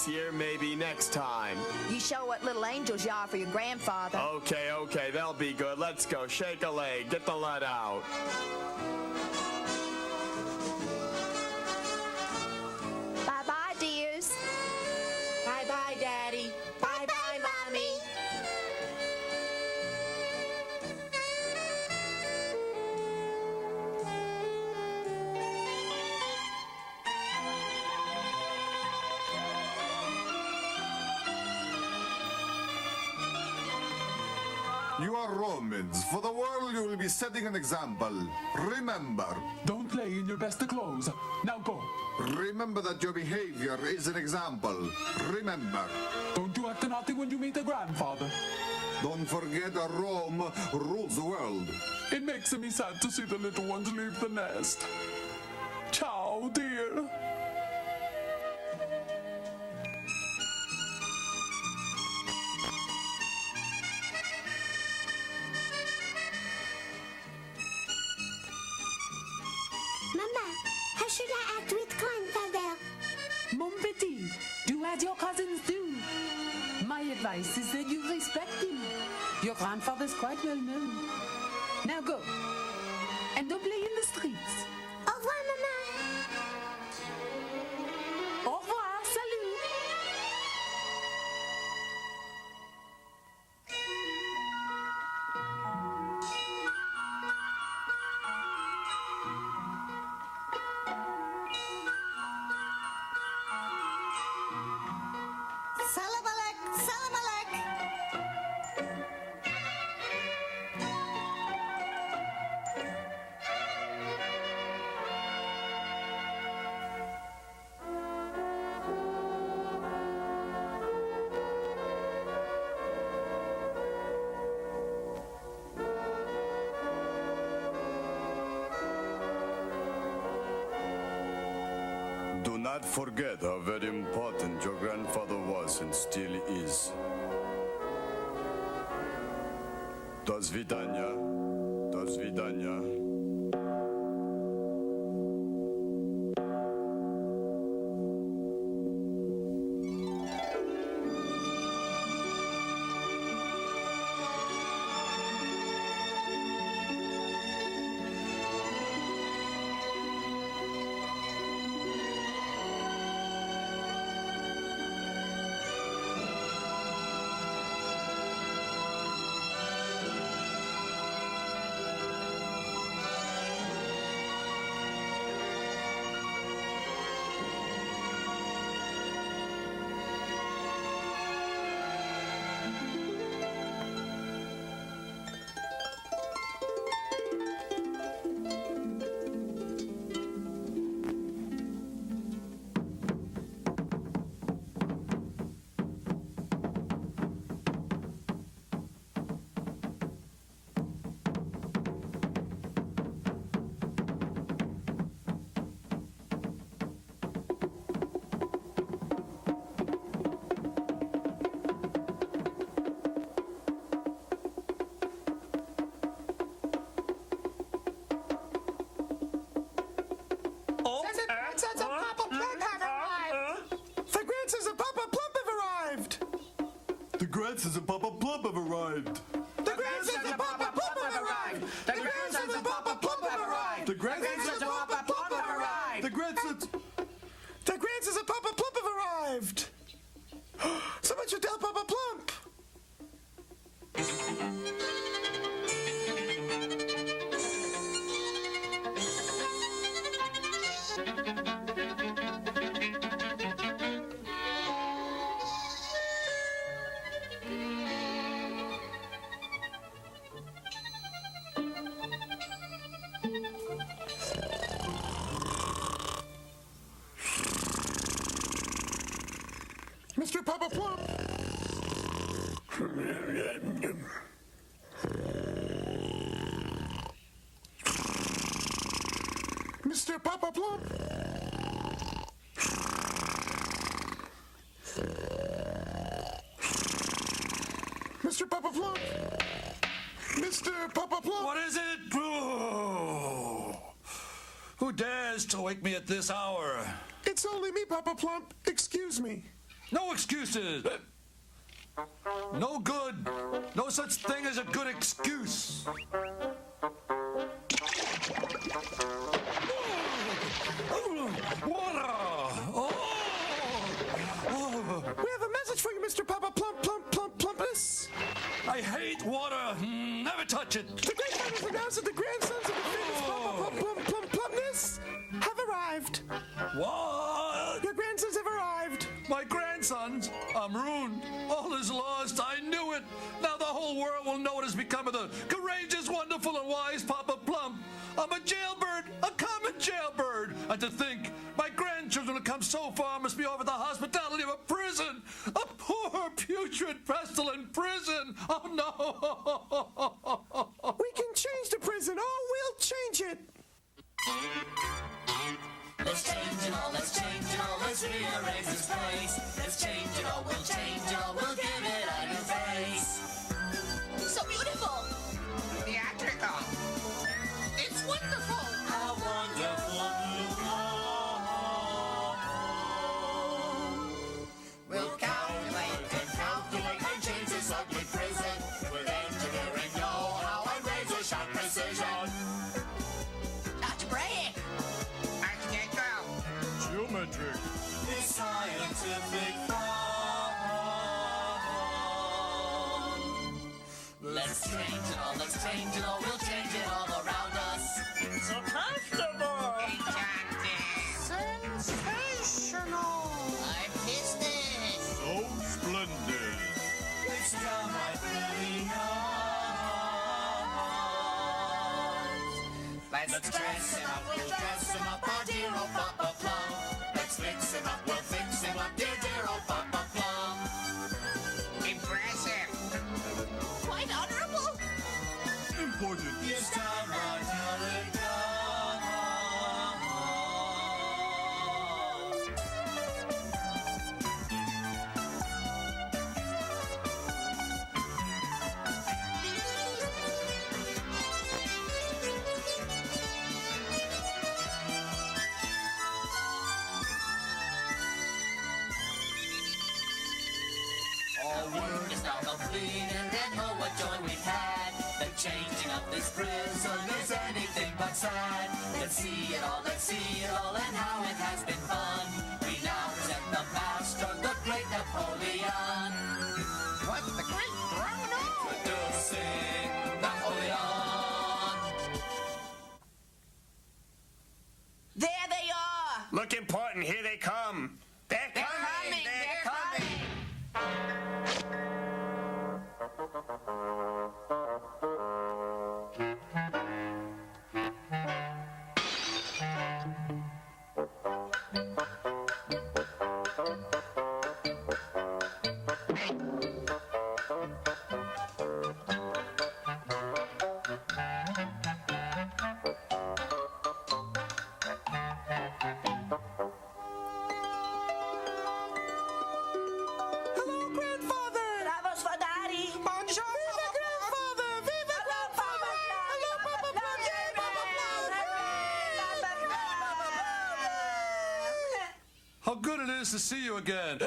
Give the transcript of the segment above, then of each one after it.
this year, maybe next time. You show what little angels you are for your grandfather. Okay, they'll be good. Let's go. Shake a leg. Get the lead out. Bye-bye, dears. Bye-bye, Daddy. Bye-bye, Mommy. You are Romans. For the world, you will be setting an example. Remember. Don't play in your best clothes. Now go. Remember that your behavior is an example. Remember. Don't you act naughty when you meet a grandfather. Don't forget that Rome rules the world. It makes me sad to see the little ones leave the nest. Ciao, dear. Mama, how should I act with grandfather? Mon petit, do as your cousins do. My advice is that you respect him. Your grandfather's quite well known. Now go. And don't play in the streets. Au revoir, Mama. Au revoir, salut. Salam alek, salam alek. Do not forget how very important your grandfather was and still is. Do svidania. Do svidania. The grandsons of Papa Plump have arrived. The grandsons of Papa Plump have arrived. The grandsons of Papa Plump have arrived. The grandsons of Papa Plump have arrived. The grandsons. The grandsons of Papa Plump have arrived. Someone should tell Papa Plump. Mr. Papa Plump. Mr. Papa Plump. Mr. Papa Plump. Mr. Papa Plump. What is it? Oh. Who dares to wake me at this hour? It's only me, Papa Plump. Excuse me. No excuses. No good. No such thing as a good excuse. Water. We have a message for you, Mr. Papa Plumpness. I hate water. Never touch it. The great man has announced that the grandsons of the famous Papa Plumpness have arrived. What? Your grandsons have arrived. My grandsons? I'm ruined. All is lost. I knew it. Now the whole world will know what has become of the courageous, wonderful, and wise Papa Plump. I'm a jailbird, a common jailbird. And to think, my grandchildren who come so far must be offered the hospitality of a prison. A poor, putrid, pestilent prison. Oh, no. We can change the prison. Oh, we'll change it. Let's change it all, let's change it all, let's rearrange this place. Let's change it all, we'll change it all, we'll give it a new face. So beautiful. Theatrical. It's wonderful. How wonderful. We'll calculate and change this ugly prison. With engineering know-how and razor-sharp precision. Algebraic. Architectural. Geometric. This scientific fun. Let's change it all, let's change it all, we'll change it all around us. So comfortable. Enchanting. Sensational. Artistic. So splendid. It's downright brilliant. Let's dress him up, we'll dress him up, our dear old Papa Plum. Let's fix him up, we'll fix him up, dear, dear old Papa Plum. Impressive. Quite honorable. Important. It's downright elegant. It's now complete and oh what joy we've had. The changing of this prison is anything but sad. Let's see it all, let's see it all, and how it has been fun. We now present the master, the great Napoleon. What's the great throne on? Introducing Napoleon. There they are. Look important, here they come. They're coming, they're coming. Hello, grandfather. Bravos for daddy. Bonjour, Viva grandfather. Viva grandfather. Hello, Papa Plum. Yay, Papa Plum. How good it is to see you again.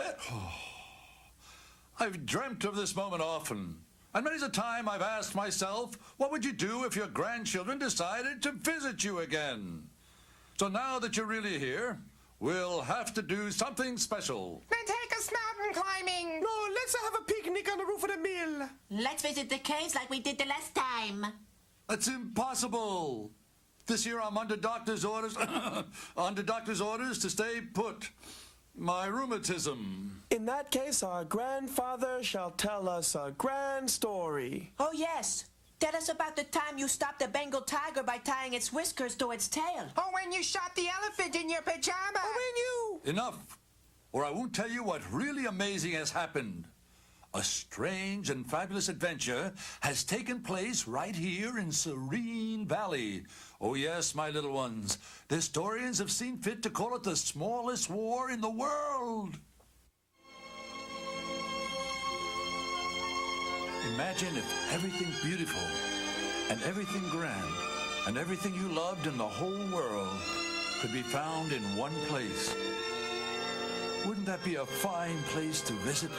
I've dreamt of this moment often. And many's a time I've asked myself, what would you do if your grandchildren decided to visit you again? So now that you're really here, we'll have to do something special. Then take us mountain climbing. No, let's have a picnic on the roof of the mill. Let's visit the caves like we did the last time. That's impossible. This year I'm under doctor's orders, to stay put. My rheumatism. In that case, our grandfather shall tell us a grand story. Oh, yes. Tell us about the time you stopped a Bengal tiger by tying its whiskers to its tail. Oh, when you shot the elephant in your pajamas. Oh, when you... Enough, or I won't tell you what really amazing has happened. A strange and fabulous adventure has taken place right here in Serene Valley. Oh yes, my little ones, the historians have seen fit to call it the smallest war in the world. Imagine if everything beautiful and everything grand and everything you loved in the whole world could be found in one place. Wouldn't that be a fine place to visit?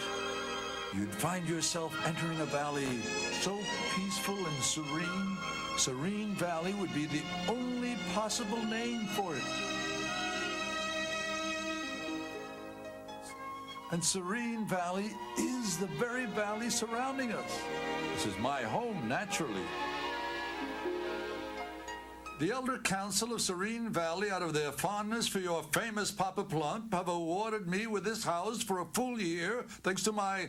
You'd find yourself entering a valley so peaceful and serene. Serene Valley would be the only possible name for it. And Serene Valley is the very valley surrounding us. This is my home, naturally. The Elder Council of Serene Valley, out of their fondness for your famous Papa Plump, have awarded me with this house for a full year, thanks to my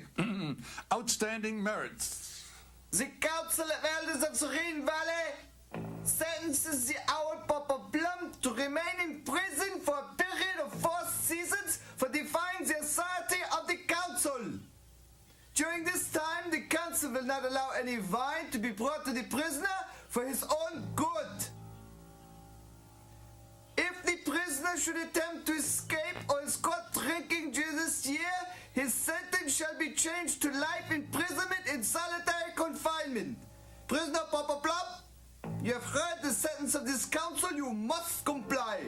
outstanding merits. The Council of Elders of Serene Valley sentences the owl Papa Plump to remain in prison for a period of 4 seasons for defying the authority of the Council. During this time, the Council will not allow any wine to be brought to the prisoner for his own good. If the prisoner should attempt to escape or is caught drinking during this year, his sentence shall be changed to life imprisonment in solitary confinement. Prisoner Papa Plump, you have heard the sentence of this council. You must comply.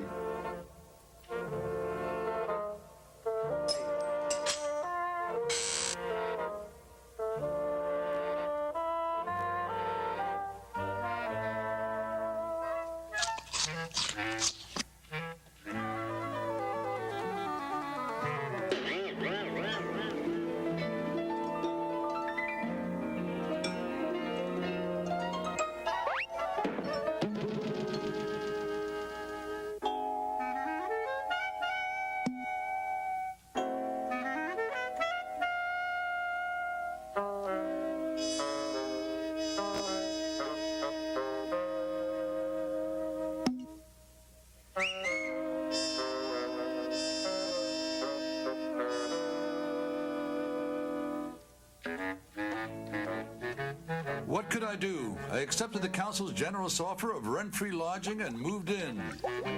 What could I do? I accepted the council's generous offer of rent-free lodging and moved in,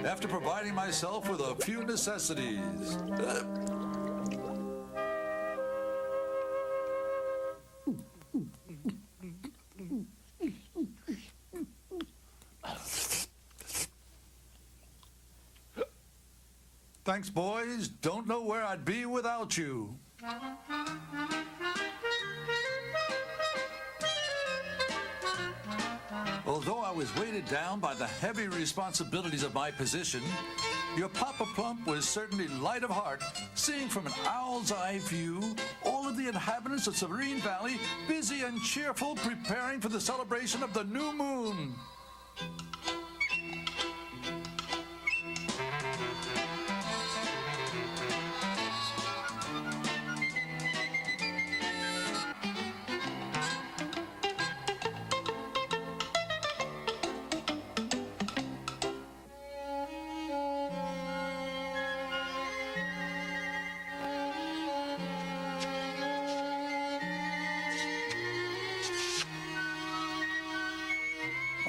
after providing myself with a few necessities. Thanks, boys. Don't know where I'd be without you. Although I was weighted down by the heavy responsibilities of my position, your Papa Plump was certainly light of heart, seeing from an owl's eye view all of the inhabitants of Serene Valley busy and cheerful preparing for the celebration of the new moon.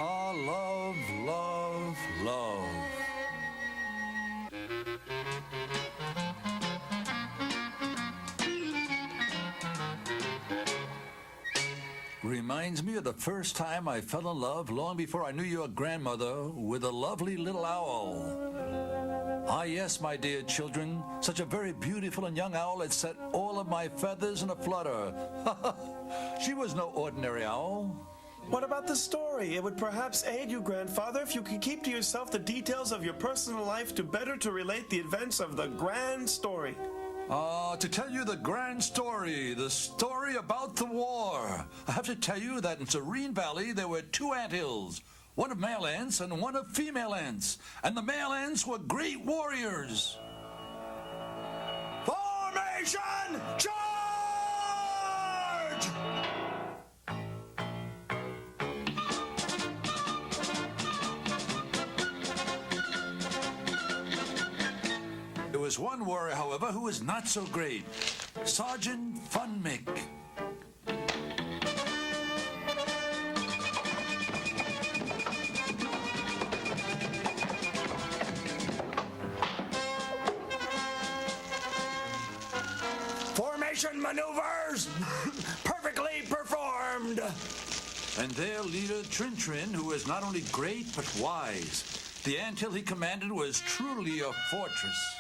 Ah, love, love, love. Reminds me of the first time I fell in love long before I knew your grandmother with a lovely little owl. Ah, yes, my dear children, such a very beautiful and young owl that set all of my feathers in a flutter. She was no ordinary owl. What about the story? It would perhaps aid you, Grandfather, if you could keep to yourself the details of your personal life to relate the events of the grand story. To tell you the grand story, the story about the war. I have to tell you that in Serene Valley there were 2 anthills, one of male ants and one of female ants, and the male ants were great warriors. Formation! Charge! There was one warrior, however, who was not so great. Sergeant Funmick. Formation maneuvers perfectly performed. And their leader, Trin Trin, who was not only great but wise. The anthill he commanded was truly a fortress.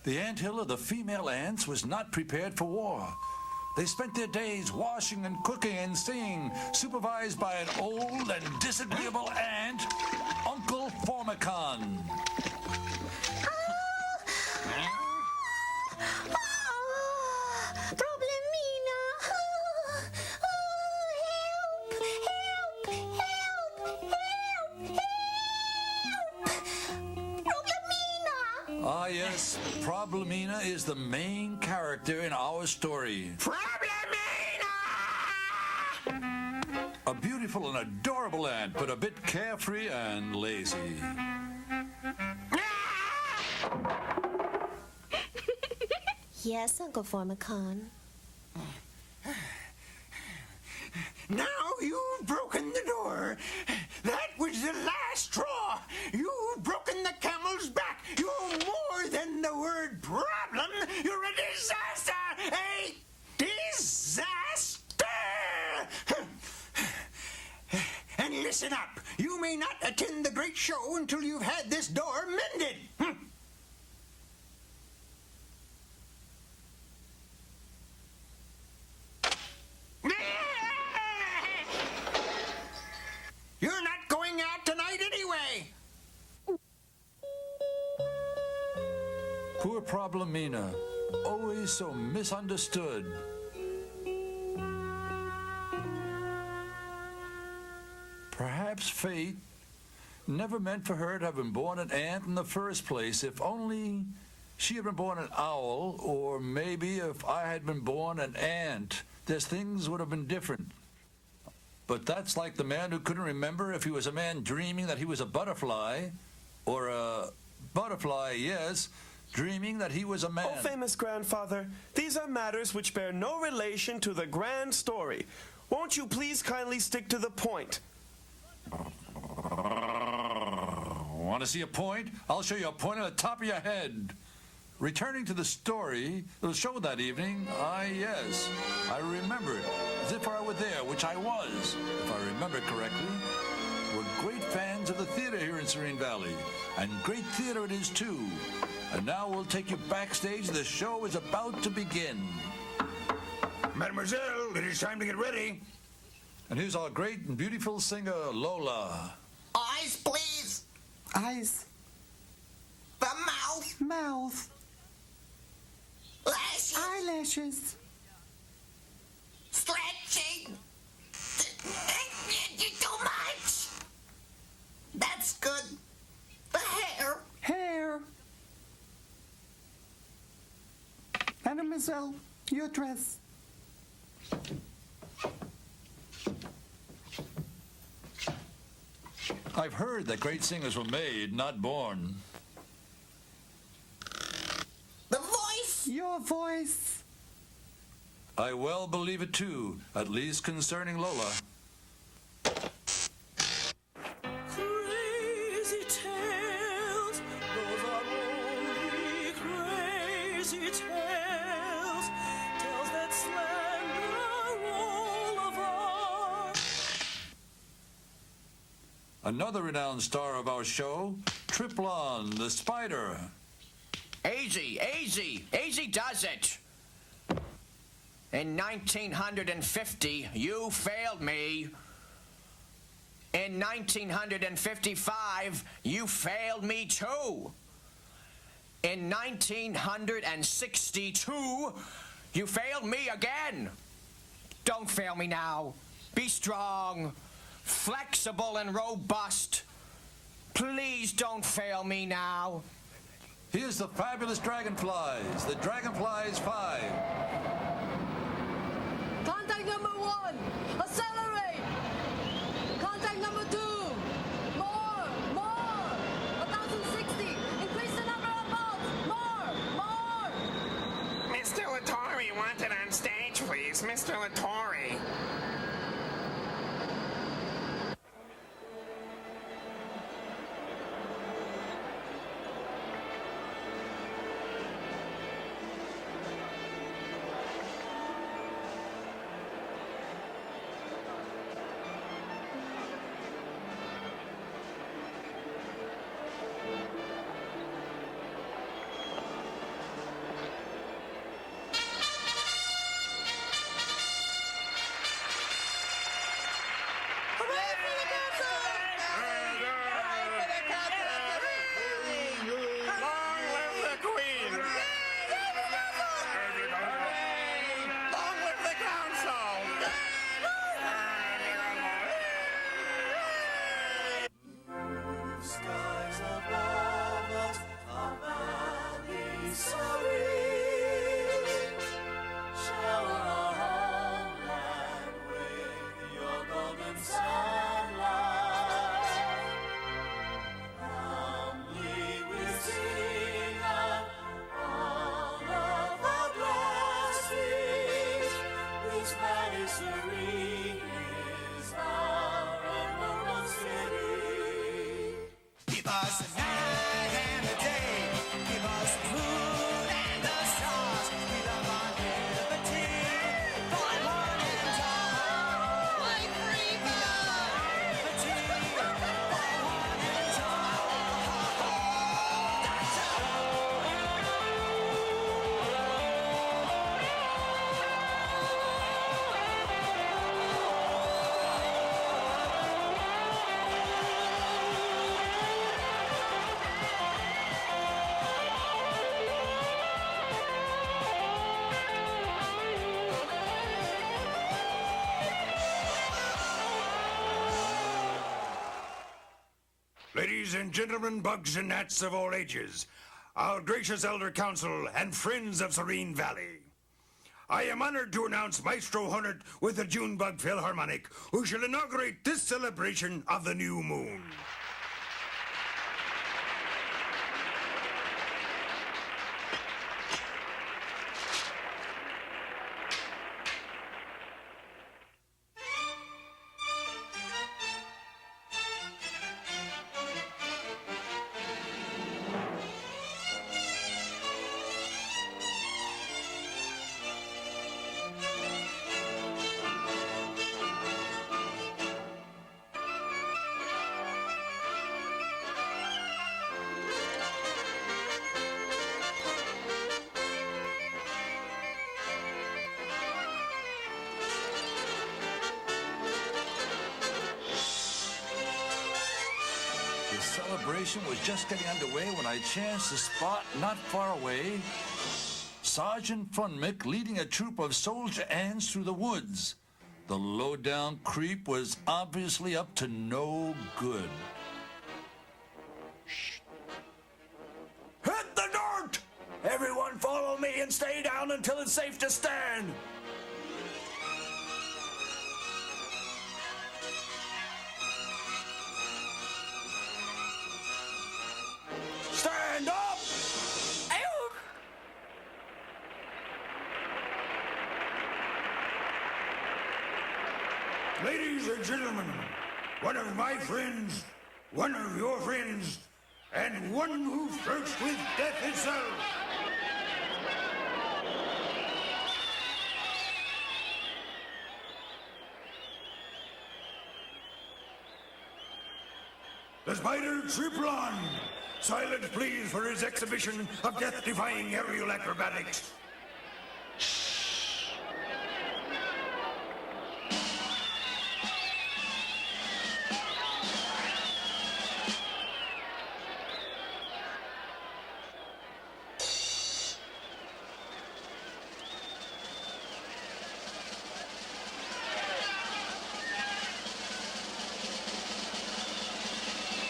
The anthill of the female ants was not prepared for war. They spent their days washing and cooking and singing, supervised by an old and disagreeable ant, Uncle Formicon. Problemina! Help! Problemina! Ah, yes, Problemina is the main character in our story. A beautiful and adorable ant, but a bit carefree and lazy. Yes, Uncle Formicon. Now you've broken the door. That was the last straw. You've broken the camel's back. You're more than the word problem. You're a disaster. A disaster. And listen up. You may not attend the great show until you've had this door mended. You're not going out tonight anyway. Poor Problemina, always so misunderstood. Perhaps fate never meant for her to have been born an ant in the first place. If only she had been born an owl, or maybe if I had been born an ant, things would have been different. But that's like the man who couldn't remember if he was a man dreaming that he was a butterfly, or a butterfly, yes, dreaming that he was a man. Oh, famous grandfather, these are matters which bear no relation to the grand story. Won't you please kindly stick to the point? Want to see a point? I'll show you a point on the top of your head. Returning to the story, the show that evening, yes, I remember it, as if I were there, which I was, if I remember correctly. We're great fans of the theater here in Serene Valley, and great theater it is too. And now we'll take you backstage. The show is about to begin. Mademoiselle, it is time to get ready. And here's our great and beautiful singer, Lola. Eyes, please. Eyes. The mouth. Mouth. Lashes. Eyelashes. Stretching. Too much. That's good. The hair. Hair. Mademoiselle, your dress. I've heard that great singers were made, not born. The voice. Your voice. I well believe it too, at least concerning Lola. Crazy tales, those are only crazy tales, tales that slander all of our. Another renowned star of our show, Triplon, the spider. Easy does it. In 1950, you failed me. In 1955, you failed me too. In 1962, you failed me again. Don't fail me now. Be strong, flexible, and robust. Please don't fail me now. Here's the fabulous Dragonflies, the Dragonflies 5. Contact number 1, accelerate. Contact number 2, more, 1060, increase the number of bolts, more. Mr. Latore wanted on stage, please. Mr. Latore. us a night and a day. Give us the moon and the stars. We love our liberty. For one and all. Like freedom. Liberty. For one and all. That's Ladies and gentlemen, bugs and gnats of all ages, our gracious elder council and friends of Serene Valley, I am honored to announce Maestro Hornet with the Junebug Philharmonic, who shall inaugurate this celebration of the new moon. The celebration was just getting underway when I chanced to spot not far away Sergeant Funmick leading a troop of soldier ants through the woods. The low-down creep was obviously up to no good. Hit the dirt! Everyone follow me and stay down until it's safe to stand. Stand up! Ladies and gentlemen, one of my friends, one of your friends, and one who flirts with death itself. The Spider Triplon. Silence, please, for his exhibition of death-defying aerial acrobatics.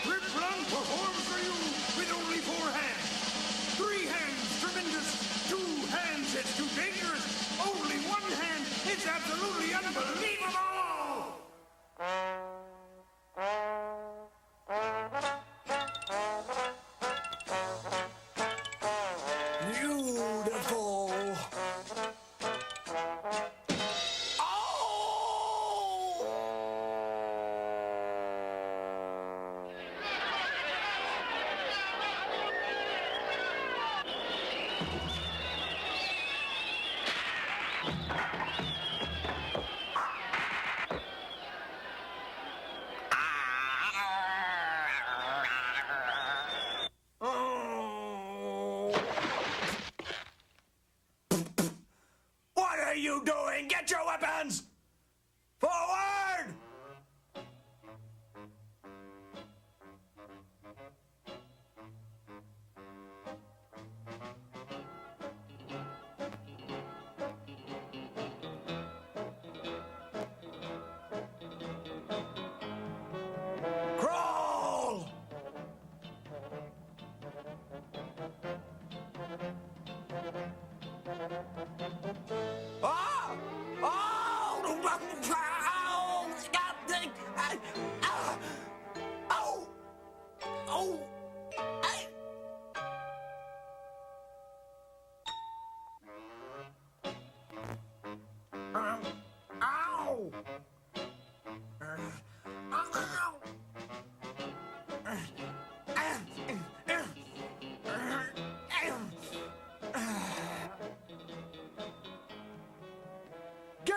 Triplon performs for you with only 4 hands. 3 hands, tremendous. 2 hands, it's too dangerous. Only 1 hand, it's absolutely unbelievable! Beautiful. What are you doing? Get your weapons! Forward! Crawl! Ah! Ah!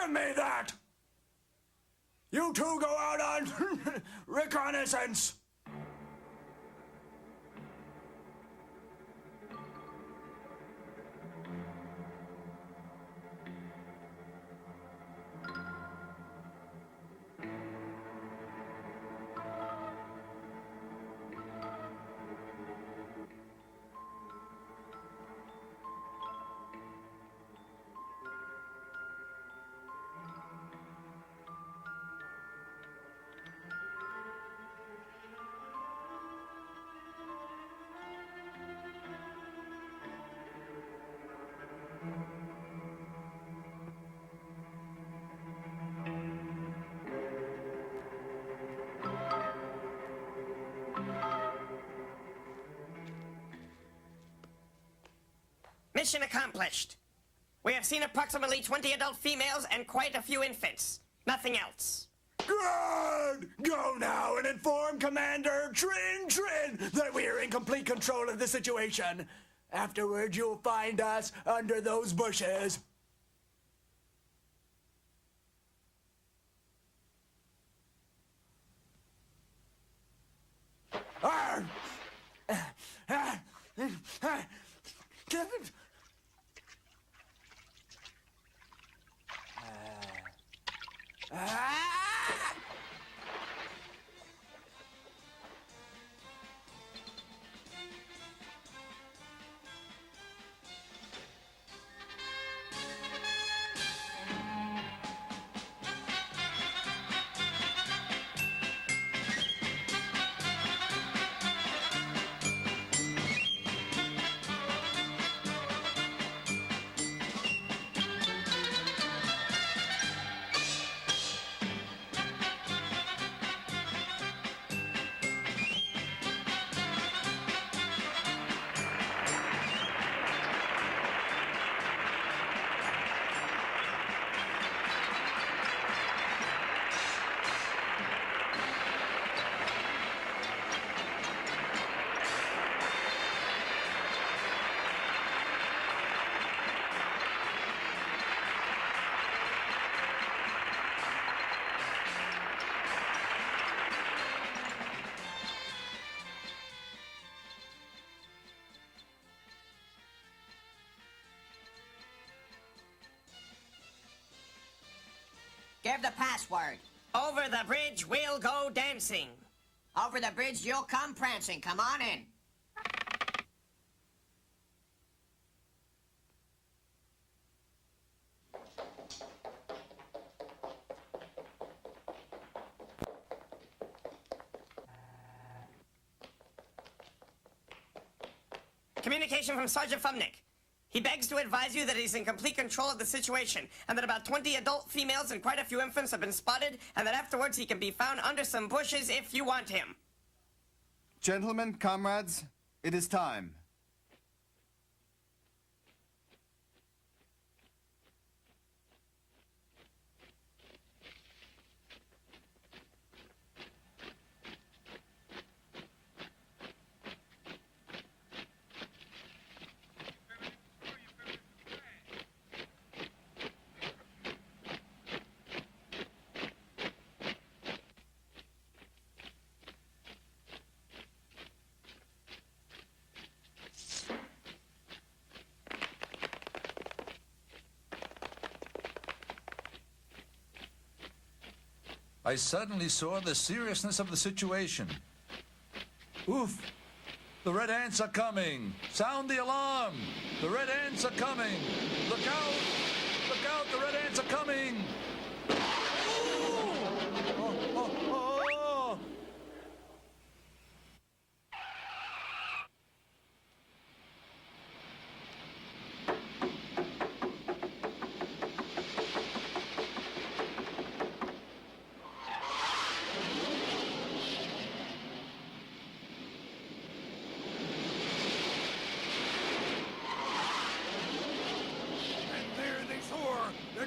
Give me that! You two go out on reconnaissance. Mission accomplished. We have seen approximately 20 adult females and quite a few infants. Nothing else. Good! Go now and inform Commander Trin that we are in complete control of the situation. Afterwards, you'll find us under those bushes. Arr! Give the password. Over the bridge, we'll go dancing. Over the bridge, you'll come prancing. Come on in. Communication from Sergeant Fumnick. He begs to advise you that he's in complete control of the situation, and that about 20 adult females and quite a few infants have been spotted, and that afterwards he can be found under some bushes if you want him. Gentlemen, comrades, it is time. I suddenly saw the seriousness of the situation. Oof! The red ants are coming! Sound the alarm! The red ants are coming! Look out! Look out! The red ants are coming!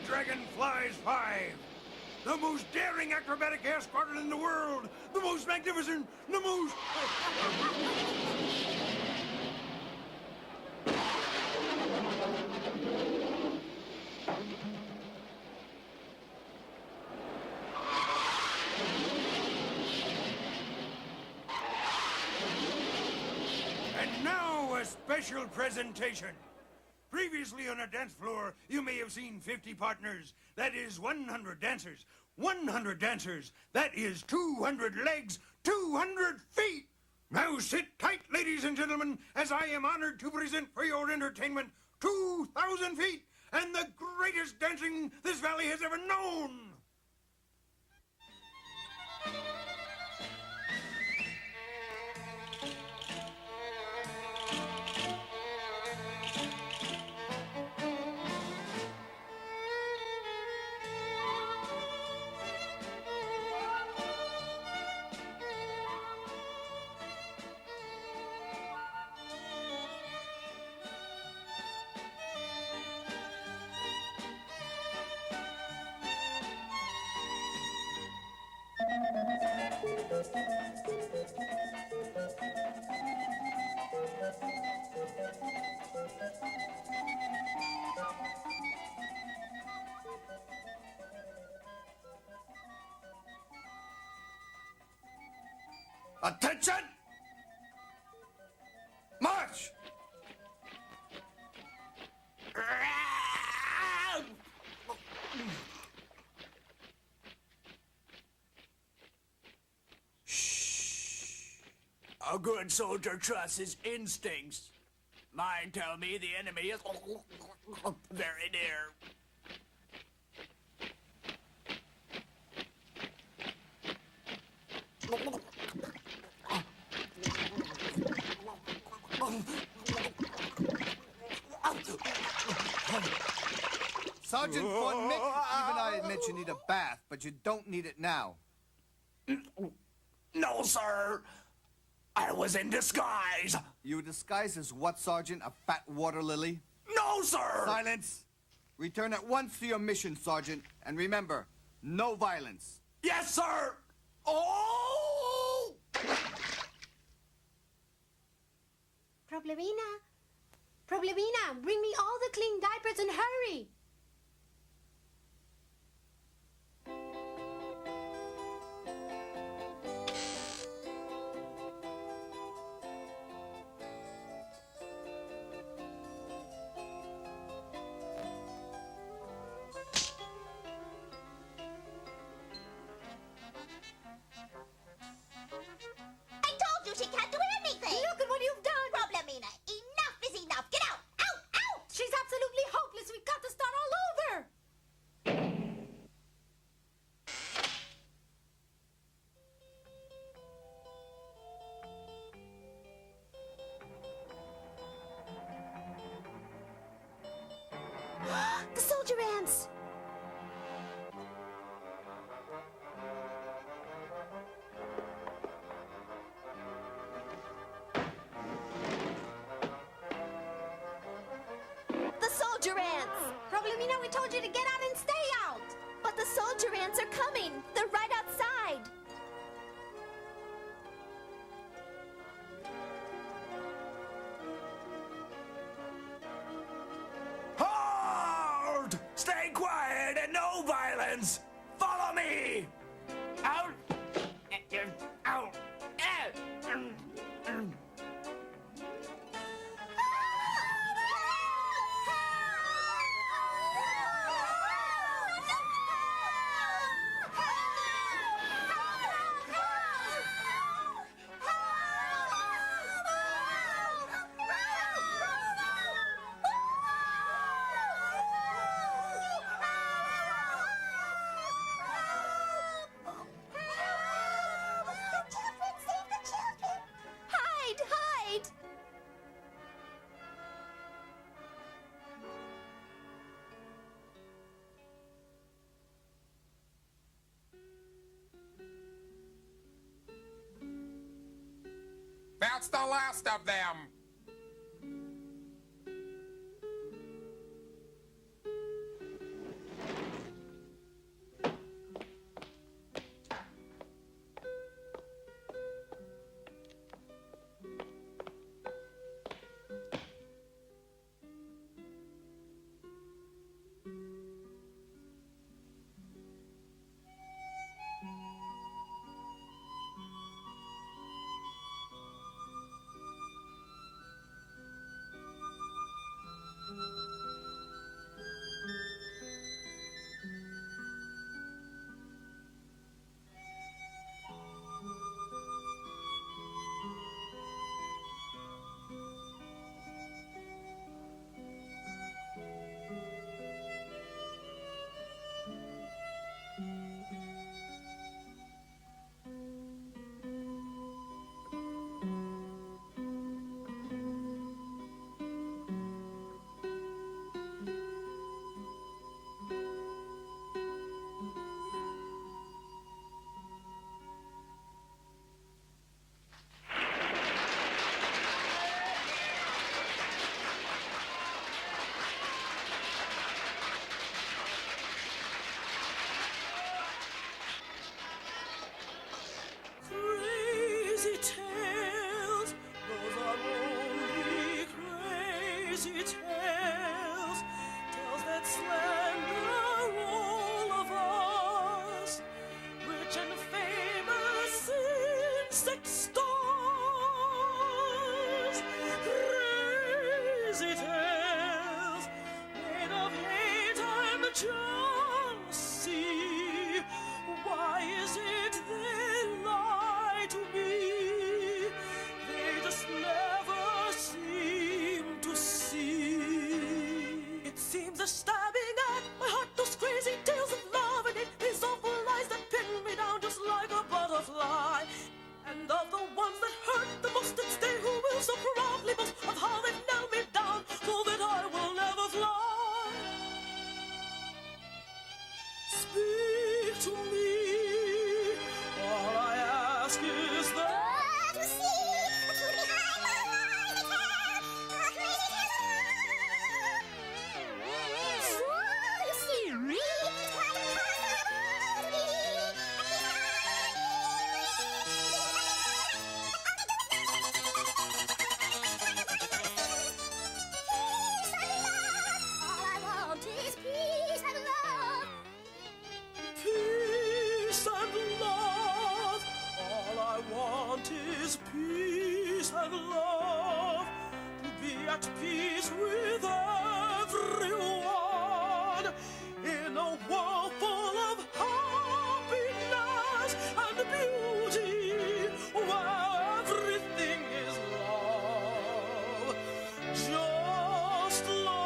Dragonflies 5, the most daring acrobatic air squadron in the world, the most magnificent, the most... And now a special presentation. Previously on a dance floor, you may have seen 50 partners. That is 100 dancers. 100 dancers. That is 200 legs, 200 feet. Now sit tight, ladies and gentlemen, as I am honored to present for your entertainment 2,000 feet and the greatest dancing this valley has ever known. Attention! March! A good soldier trusts his instincts. Mine tell me the enemy is very near. Sergeant Von Mick, even I admit you need a bath, but you don't need it now. No, sir. I was in disguise. You were disguised as what, Sergeant? A fat water lily? No, sir! Silence! Return at once to your mission, Sergeant. And remember, no violence. Yes, sir! Oh! Problemina! Problemina, bring me all the clean diapers and hurry! I told you she can't do anything! Look at what you've done! Problemina, enough is enough! Get out! Out! Out! She's absolutely hopeless! We've got to start all over! The soldier ants! The soldier ants! Problemina, we told you to get out and stay out! But the soldier ants are coming! They're right outside! Hold! Stay quiet and no violence! Follow me! Out! Out! Hide! Hide! That's the last of them. crazy tales, tales that slander all of us, rich and famous insect stars. Crazy tales made of hate and jealousy. Why is it they lie to me? They just never seem to see. It seems they're stabbing at my heart, those crazy tales of love, and it is awful lies that pin me down just like a butterfly. And of the ones that hurt the most, it's they who will so proudly boast of how they've nailed me down, so that I will never fly. Speak to me. All I ask is that. Peace and love. All I want is peace and love. To be at peace with everyone in a world full of happiness and beauty, where everything is love. Just love.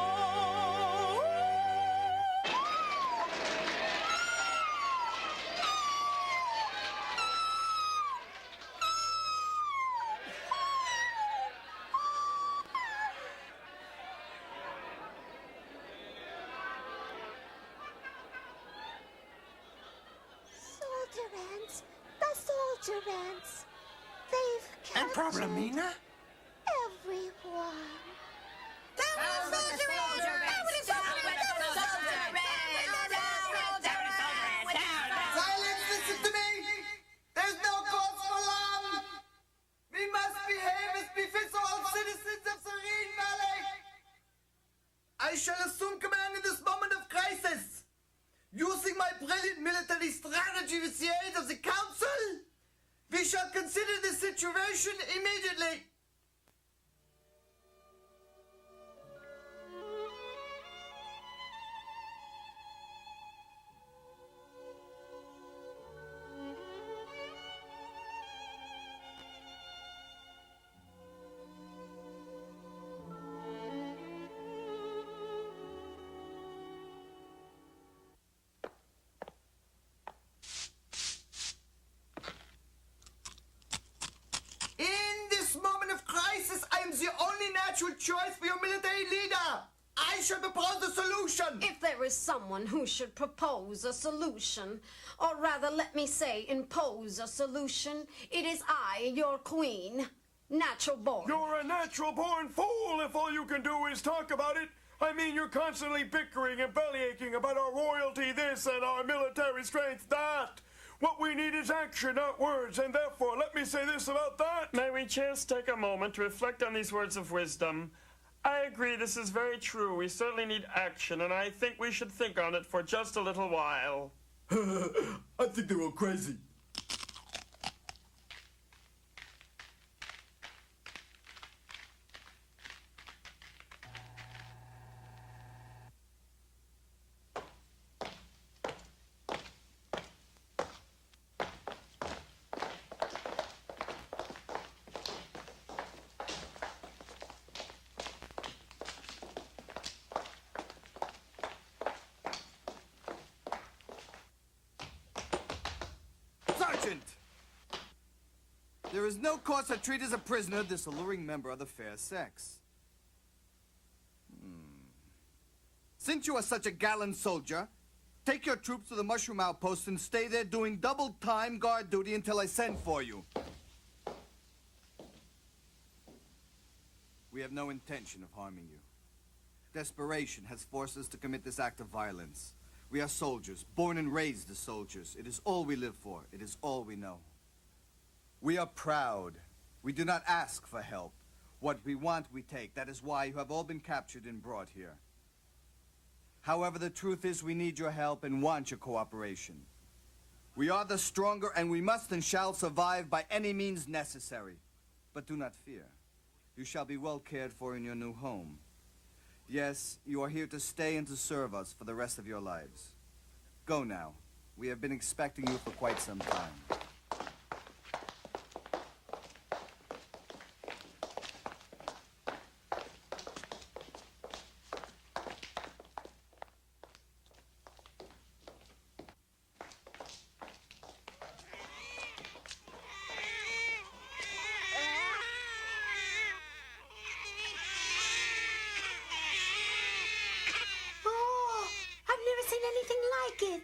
Soldier ants. The soldier ants. They've And captured Problemina? everyone. Silence, listen to me! There's no cause for alarm! We must behave as befits all citizens of Serene Valley! I shall assume command in this moment of crisis! Using my brilliant military strategy with the aid of the council, we shall consider the situation immediately. In this moment of crisis, I am the only natural choice for your military leader. I shall propose a solution. If there is someone who should propose a solution, or rather let me say impose a solution, it is I, your queen, natural born. You're a natural-born fool if all you can do is talk about it. I mean, you're constantly bickering and bellyaching about our royalty this and our military strength that. What we need is action, not words, and therefore, let me say this about that. May we just take a moment to reflect on these words of wisdom? I agree, this is very true. We certainly need action, and I think we should think on it for just a little while. I think they're all crazy. Sergeant! There is no cause to treat as a prisoner this alluring member of the fair sex. Since you are such a gallant soldier, take your troops to the mushroom outpost and stay there doing double time guard duty until I send for you. We have no intention of harming you. Desperation has forced us to commit this act of violence. We are soldiers, born and raised as soldiers. It is all we live for. It is all we know. We are proud. We do not ask for help. What we want, we take. That is why you have all been captured and brought here. However, the truth is we need your help and want your cooperation. We are the stronger, and we must and shall survive by any means necessary. But do not fear. You shall be well cared for in your new home. Yes, you are here to stay and to serve us for the rest of your lives. Go now. We have been expecting you for quite some time. Oh, I've never seen anything like it.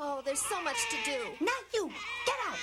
Oh, there's so much to do. Not you. Get out.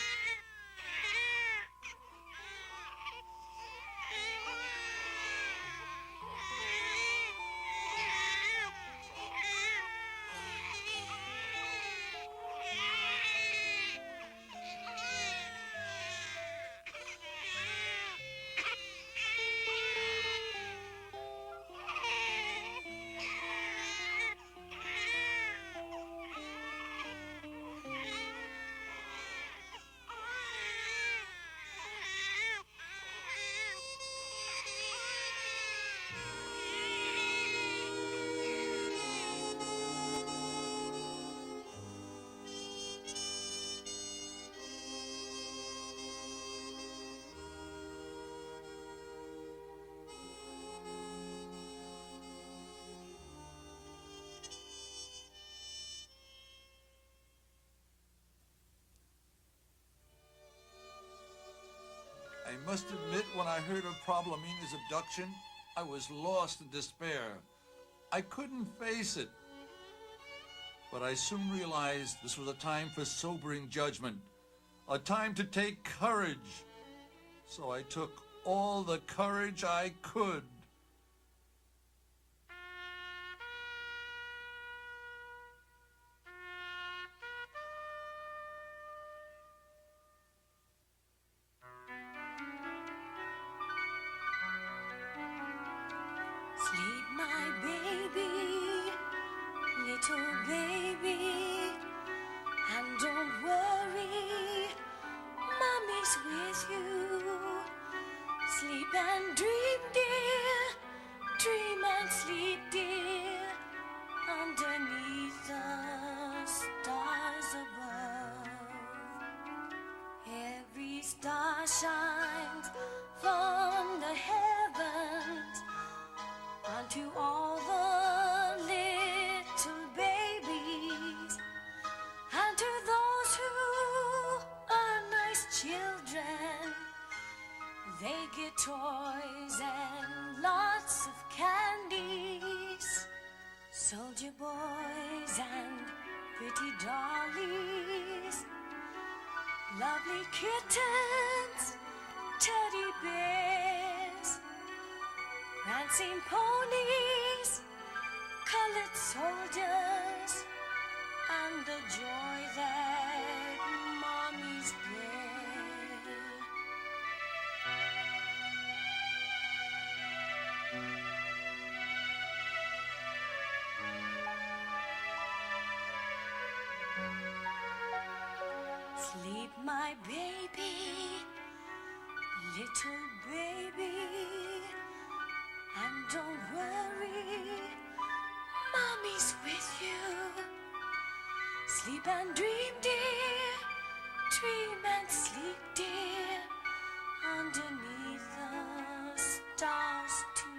I must admit, when I heard of Problemina's abduction, I was lost in despair. I couldn't face it. But I soon realized this was a time for sobering judgment, a time to take courage. So I took all the courage I could. Sleep, my baby, little baby, and don't worry, mommy's with you. Sleep and dream, dear, dream and sleep, dear, underneath the stars above. Every star shines from the heavens unto all the little babies, and to those who are nice children, they get toys and lots of candies, soldier boys and pretty dollies, lovely kittens, teddy bears, prancing ponies, colored soldiers, and the joy that mommies bear. Sleep, my baby, little baby, and don't worry, mommy's with you. Sleep and dream, dear, dream and sleep, dear, underneath the stars tonight.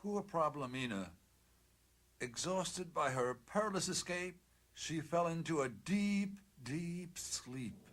Poor Problemina. Exhausted by her perilous escape, she fell into a deep, deep sleep.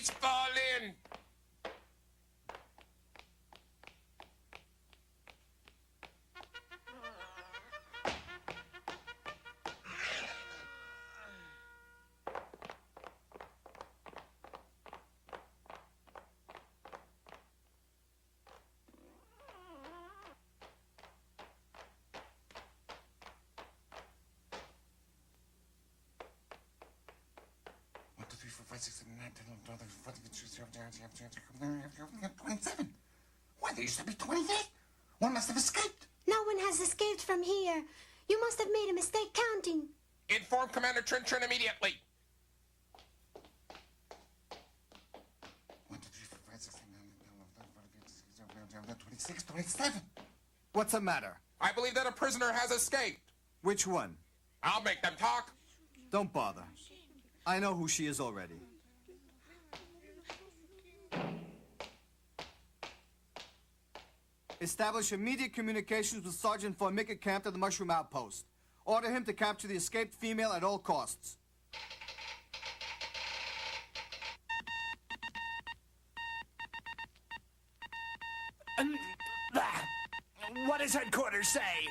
Please fall in. Why, there used to be 28. One must have escaped. No one has escaped from here. You must have made a mistake counting. Inform Commander Trin Trin immediately. 26, 27. What's the matter? I believe that a prisoner has escaped. Which one? I'll make them talk. Don't bother. I know who she is already. Establish immediate communications with Sergeant Formick at camp to the Mushroom Outpost. Order him to capture the escaped female at all costs. What does headquarters say?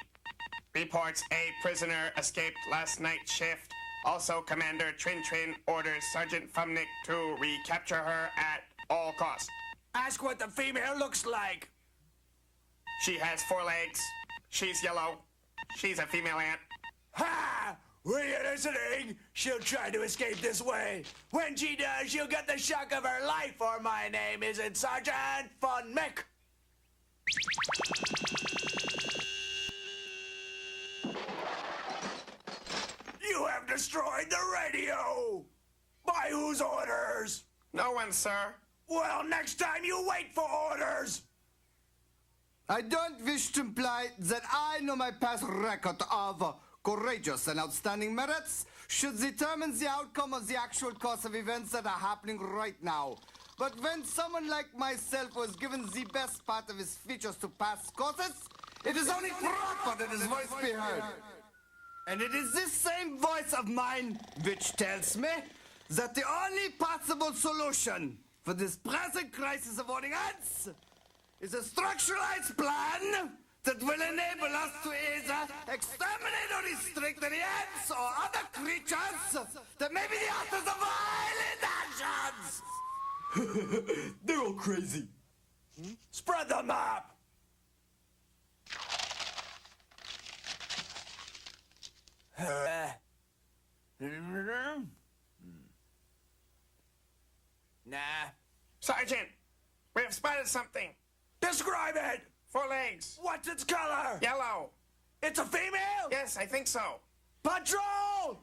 Reports a prisoner escaped last night's shift. Also, Commander Trin Trin orders Sergeant Fumnick to recapture her at all costs. Ask what the female looks like. She has 4 legs. She's yellow. She's a female ant. Ha! Were you listening? She'll try to escape this way. When she does, she'll get the shock of her life, or my name isn't Sergeant Fumnick. You have destroyed the radio! By whose orders? No one, sir. Well, next time you wait for orders! I don't wish to imply that I know my past record of courageous and outstanding merits should determine the outcome of the actual course of events that are happening right now. But when someone like myself was given the best part of his features to pass courses, it is only proper that his voice be heard. And it is this same voice of mine which tells me that the only possible solution for this present crisis of owning ants is a structuralized plan that will enable us to either exterminate or restrict any ants or other creatures that may be the authors of violent actions. They're all crazy. Spread the map! Nah. Sergeant, we have spotted something. Describe it! 4 legs. What's its color? Yellow. It's a female? Yes, I think so. Patrol!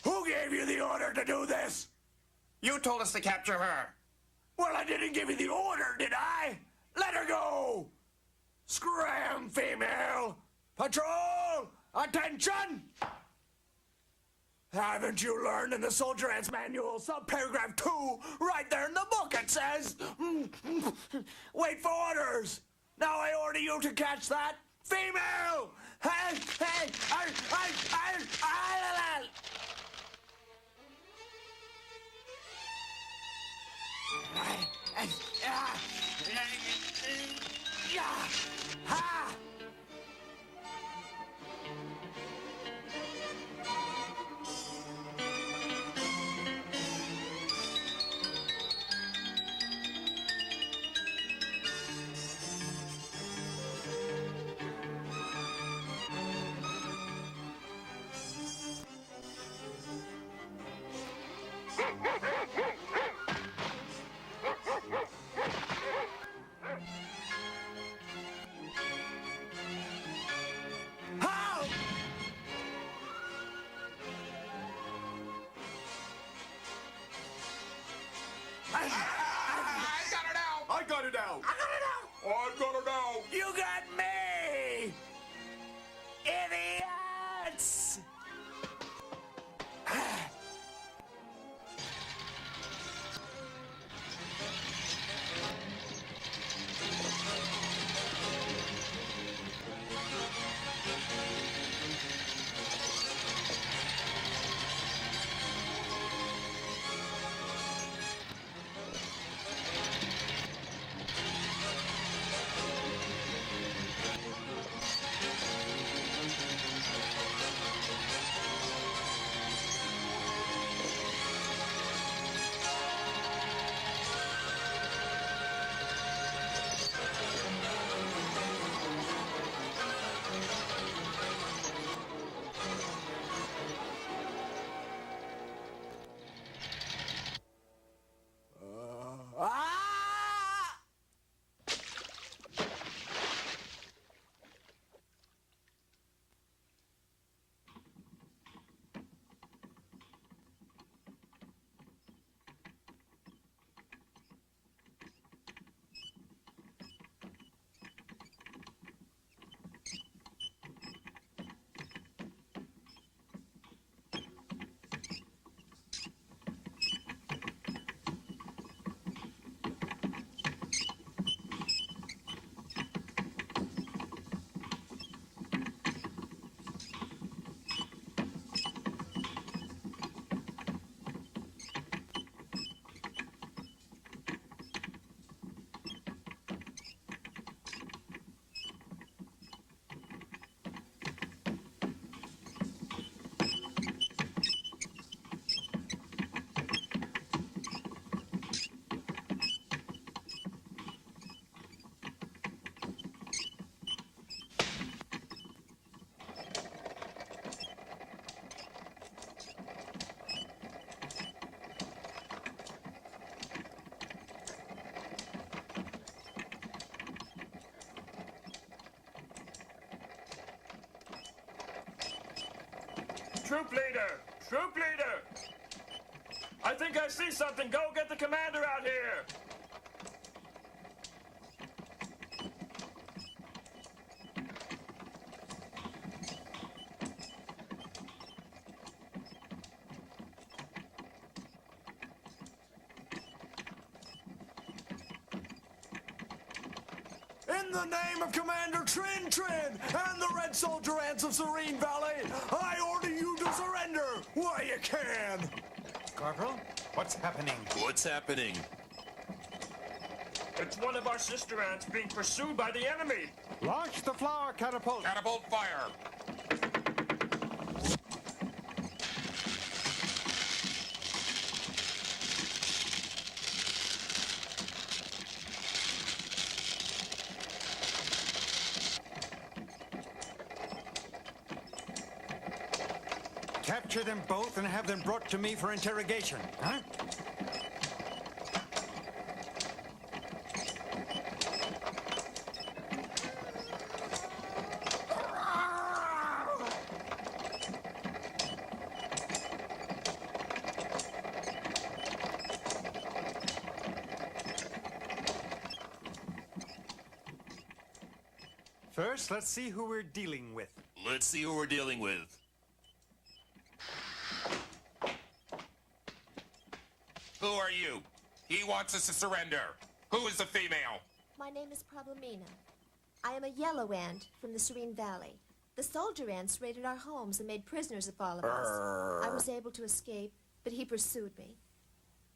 Who gave you the order to do this? You told us to capture her. Well, I didn't give you the order, did I? Let her go! Scram, female! Patrol! Attention! Haven't you learned in the Soldier Ants Manual, subparagraph 2, right there in the book, it says, wait for orders. Now I order you to catch that female! Ha! I got it out! Troop leader! Troop leader! I think I see something. Go get the commander out here! In the name of Commander Trin Trin and the Red Soldier Ants of Serene Valley, I order you to surrender while you can. Corporal, what's happening? What's happening? It's one of our sister ants being pursued by the enemy. Launch the flower catapult. Catapult fire. Capture them both and have them brought to me for interrogation, huh? First, let's see who we're dealing with. Let's see who we're dealing with. Who are you? He wants us to surrender. Who is the female? My name is Problemina. I am a yellow ant from the Serene Valley. The soldier ants raided our homes and made prisoners of all of us. I was able to escape, but he pursued me.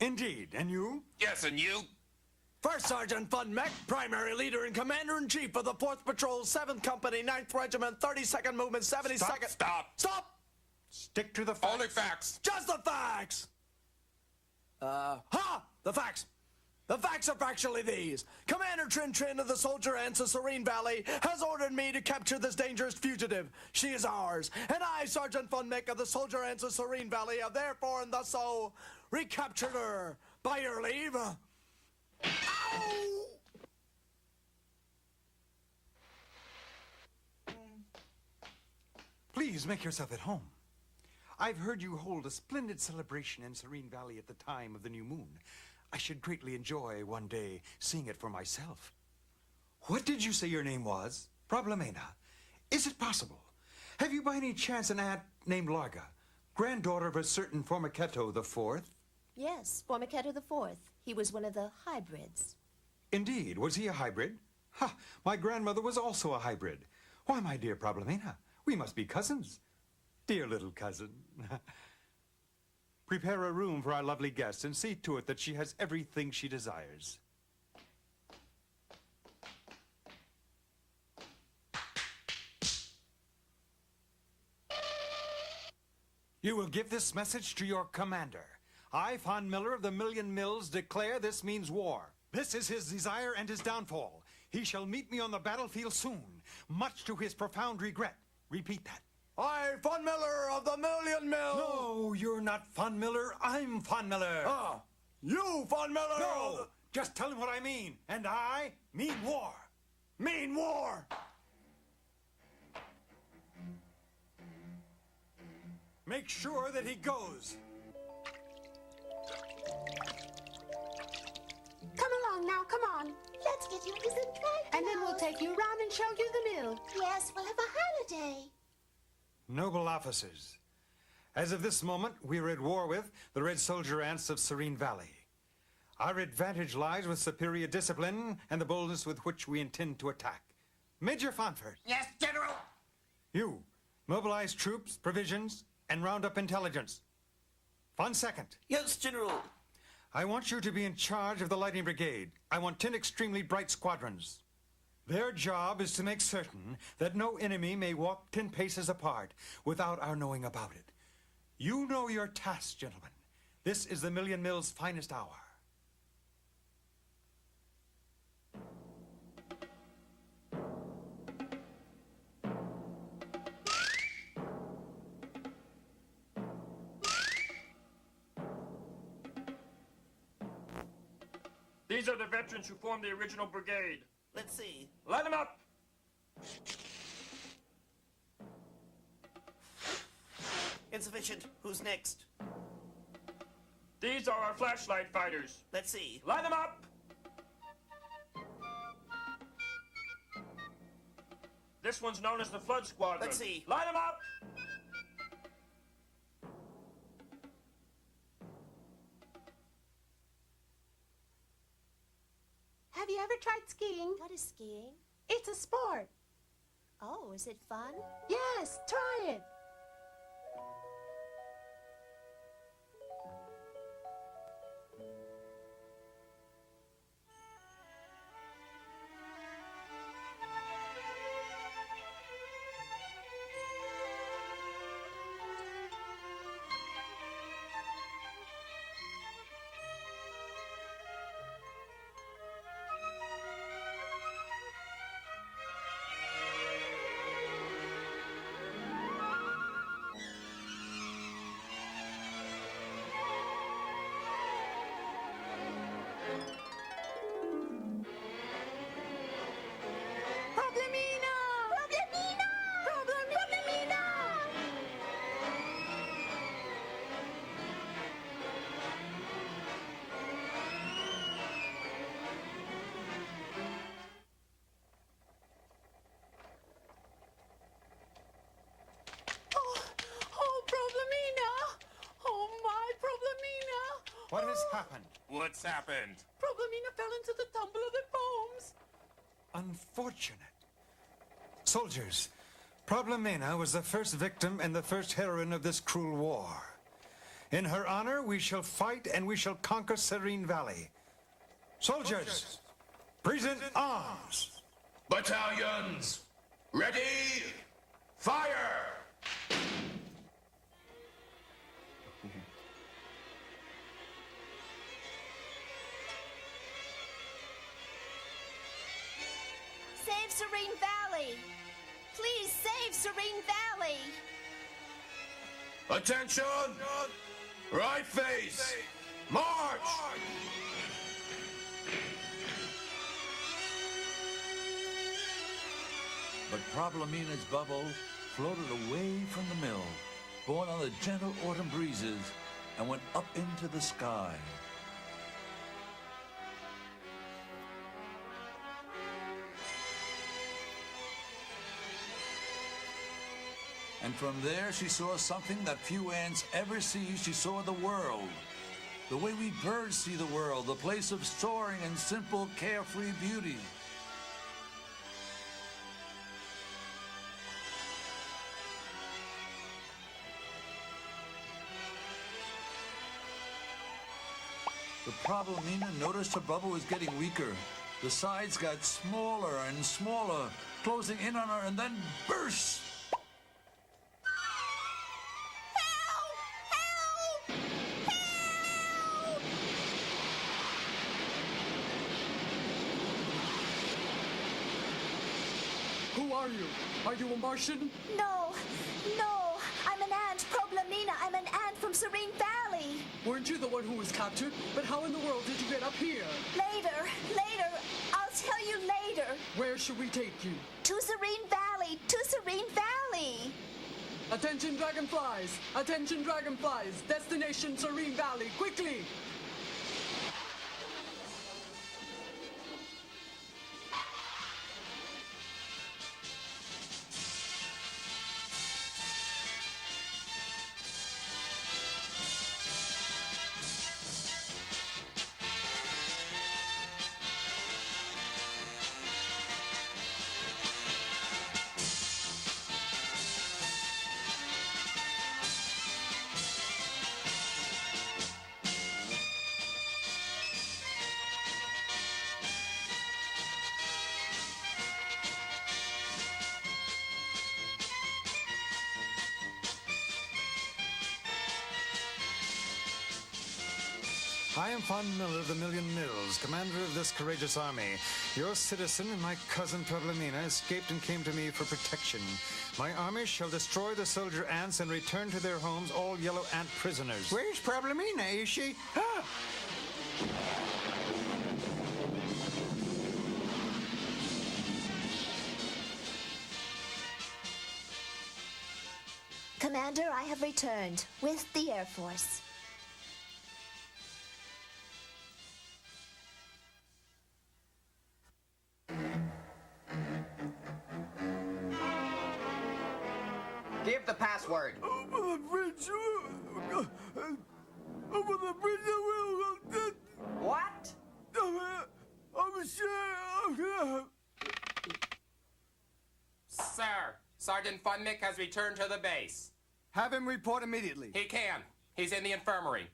Indeed, and you? Yes, and you? First Sergeant Fun Mech, primary leader and commander-in-chief of the 4th Patrol, 7th Company, 9th Regiment, 32nd Movement, 72nd... Stop! Stop! Stick to the facts. Only facts. Just the facts! The facts! The facts are factually these. Commander Trin Trin of the Soldier Ants of Serene Valley has ordered me to capture this dangerous fugitive. She is ours. And I, Sergeant Fun Mech of the Soldier Ants of Serene Valley, have therefore and thus so recaptured her. By your leave... Ow! Please make yourself at home. I've heard you hold a splendid celebration in Serene Valley at the time of the new moon. I should greatly enjoy one day seeing it for myself. What did you say your name was? Problemena. Is it possible? Have you by any chance an aunt named Larga, granddaughter of a certain Formicato the Fourth? Yes, Formicato the Fourth. He was one of the hybrids. Indeed. Was he a hybrid? Ha! My grandmother was also a hybrid. Why, my dear Problemena, we must be cousins. Dear little cousin. Prepare a room for our lovely guest and see to it that she has everything she desires. You will give this message to your commander. I, Von Miller of the Million Mills, declare this means war. This is his desire and his downfall. He shall meet me on the battlefield soon, much to his profound regret. Repeat that. I, Von Miller of the Million Mills. No, you're not Von Miller. I'm Von Miller. You, Von Miller. No, just tell him what I mean. And I mean war. Mean war. Make sure that he goes. Come along now, come on. Let's get you his advice. And then we'll take you round and show you the mill. Yes, we'll have a holiday. Noble officers, as of this moment, we're at war with the Red Soldier Ants of Serene Valley. Our advantage lies with superior discipline and the boldness with which we intend to attack. Major Fonford. Yes, General. You, mobilize troops, provisions, and round up intelligence. Von Second. Yes, General. I want you to be in charge of the Lighting Brigade. I want 10 extremely bright squadrons. Their job is to make certain that no enemy may walk 10 paces apart without our knowing about it. You know your task, gentlemen. This is the Million Mills' finest hour. These are the veterans who formed the original brigade. Let's see. Line them up! Insufficient. Who's next? These are our flashlight fighters. Let's see. Line them up! This one's known as the Flood Squadron. Let's see. Line them up! Have you ever tried skiing? What is skiing? It's a sport. Oh, is it fun? Yes, try it. What has happened? What's happened? Problemina fell into the tumble of the foams. Unfortunate. Soldiers, Problemina was the first victim and the first heroine of this cruel war. In her honor, we shall fight and we shall conquer Serene Valley. Soldiers, present arms. Battalions, ready, fire! Save Serene Valley! Please save Serene Valley! Attention! Right face! March! But Problemina's bubble floated away from the mill, borne on the gentle autumn breezes, and went up into the sky. And from there she saw something that few ants ever see. She saw the world. The way we birds see the world, the place of soaring and simple, carefree beauty. The Problemina noticed her bubble was getting weaker. The sides got smaller and smaller, closing in on her and then burst. Who are you? Are you a Martian? No, I'm an ant, Problemina. I'm an ant from Serene Valley. Weren't you the one who was captured? But how in the world did you get up here? Later. I'll tell you later. Where should we take you? To Serene Valley. Attention, dragonflies! Attention, dragonflies! Destination Serene Valley, quickly! I am Fond Miller of the Million Mills, commander of this courageous army. Your citizen and my cousin Problemina escaped and came to me for protection. My army shall destroy the soldier ants and return to their homes all yellow ant prisoners. Where's Problemina, is she? Ah! Commander Commander, I have returned with the Air Force. Give the password. Over the bridge. Over the bridge. What? I'm sure. Sir, Sergeant Funnick has returned to the base. Have him report immediately. He can. He's in the infirmary.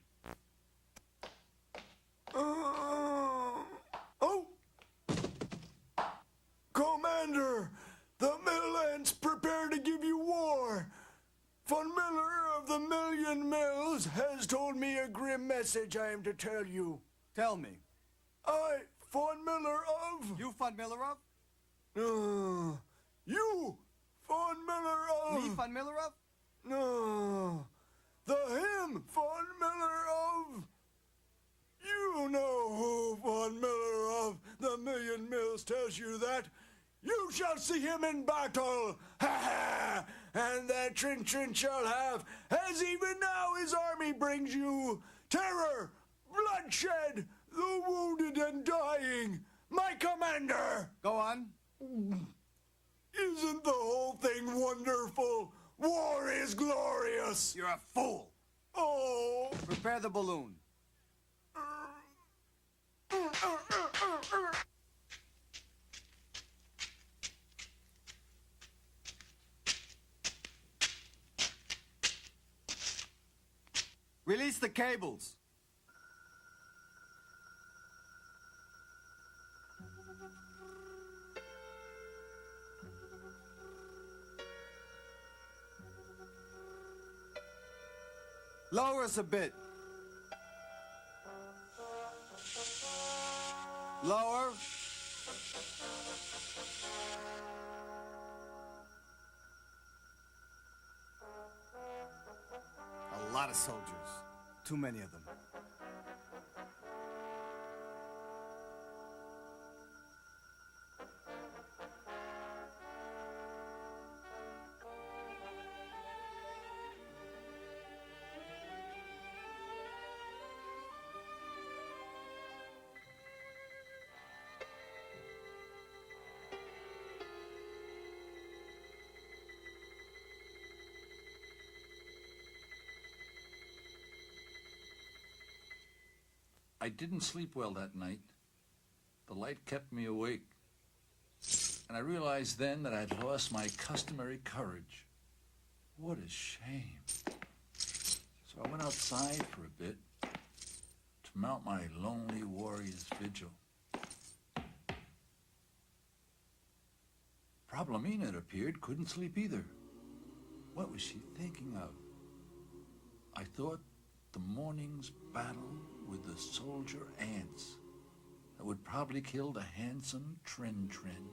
Oh! Commander, the Milllands prepare to give you war. Von Miller of the Million Mills has told me a grim message I am to tell you. Tell me. I, Von Miller of... You, Von Miller of? You, Von Miller of... Me, Von Miller of? No. The him, Von Miller of... You know who Von Miller of the Million Mills tells you that. You shall see him in battle. Ha ha! And that Trin Trin shall have, as even now his army brings you, terror, bloodshed, the wounded and dying. My commander! Go on. Isn't the whole thing wonderful? War is glorious. You're a fool. Oh. Prepare the balloon. Release the cables. Lower us a bit. Lower. A lot of soldiers. Too many of them. I didn't sleep well that night. The light kept me awake. And I realized then that I'd lost my customary courage. What a shame. So I went outside for a bit to mount my lonely warrior's vigil. Problemina, it appeared, couldn't sleep either. What was she thinking of? I thought the morning's battle with the soldier ants that would probably kill the handsome Trin Trin.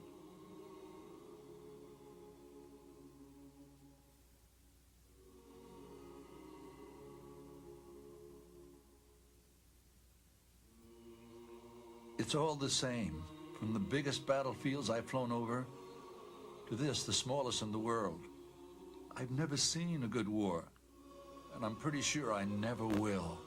It's all the same, from the biggest battlefields I've flown over to this, the smallest in the world. I've never seen a good war, and I'm pretty sure I never will.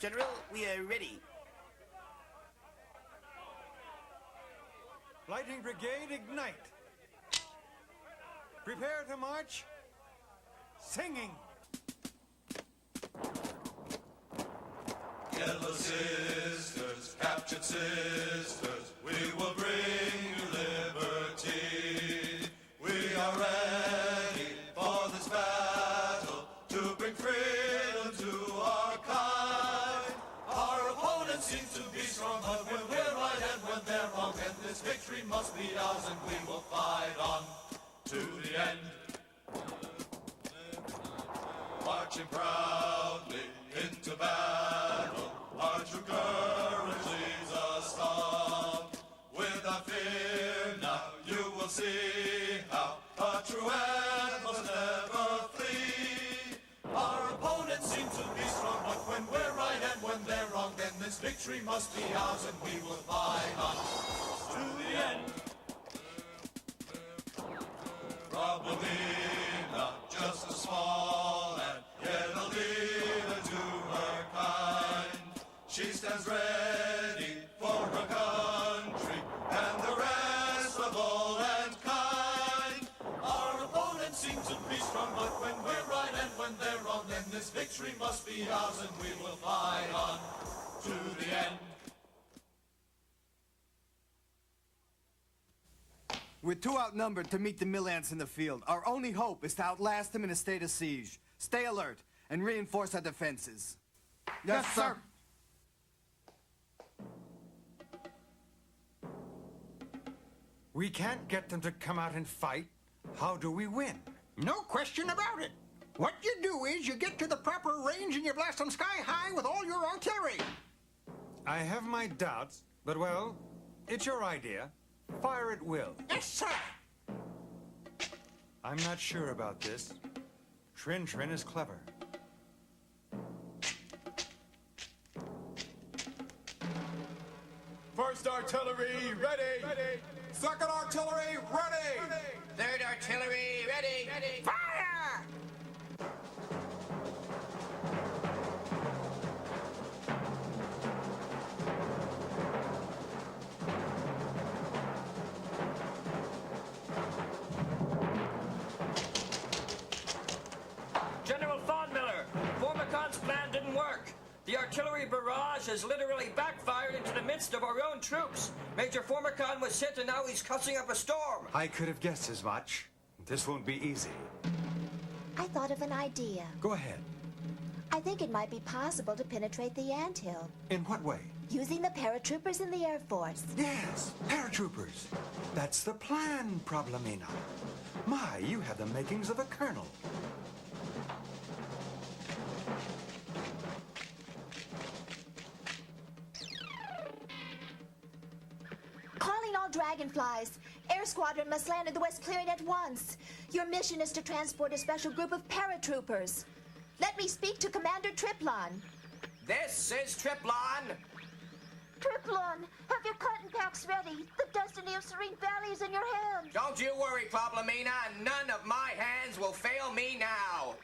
General, we are ready. Lighting Brigade, ignite. Prepare to march. Singing. Yellow sisters, captured sisters, we will bring you liberty. We are ready for this battle to bring freedom. to be strong, but when we're right and when they're wrong, then this victory must be ours, and we will fight on to the end. Marching proudly into battle, our true courage leads us on. Without fear, now you will see how a true end must never flee. Our opponents seem to be strong, but when we're right and when they're wrong, then this victory must be ours, and we will fight on to the end. Probably not just a small and yet a leader to her kind. She stands ready for her country and the rest of all mankind. Our opponents seem to be strong, but when we're right and when they're wrong, then this victory must be ours, and we will fight on to the end. We're too outnumbered to meet the Millants in the field. Our only hope is to outlast them in a state of siege. Stay alert and reinforce our defenses. Yes, sir. We can't get them to come out and fight. How do we win? No question about it. What you do is you get to the proper range and you blast them sky high with all your artillery. I have my doubts, but well, it's your idea. Fire at will. Yes, sir. I'm not sure about this. Trin is clever. First artillery, ready. Second artillery, ready. Third artillery, ready. Fire! General Thornmiller, Formicon's plan didn't work. The artillery barrage has literally backfired into the midst of our own troops. Major Formicon was hit and now he's cussing up a storm. I could have guessed as much. This won't be easy. I thought of an idea. Go ahead. I think it might be possible to penetrate the anthill. In what way? Using the paratroopers in the Air Force. Yes, paratroopers. That's the plan, Problemina. My, you have the makings of a colonel. Calling all dragonflies. Air Squadron must land at the West Clearing at once. Your mission is to transport a special group of paratroopers. Let me speak to Commander Triplon. This is Triplon. Triplon, have your cotton packs ready. The destiny of Serene Valley is in your hands. Don't you worry, Problemina. None of my hands will fail me now.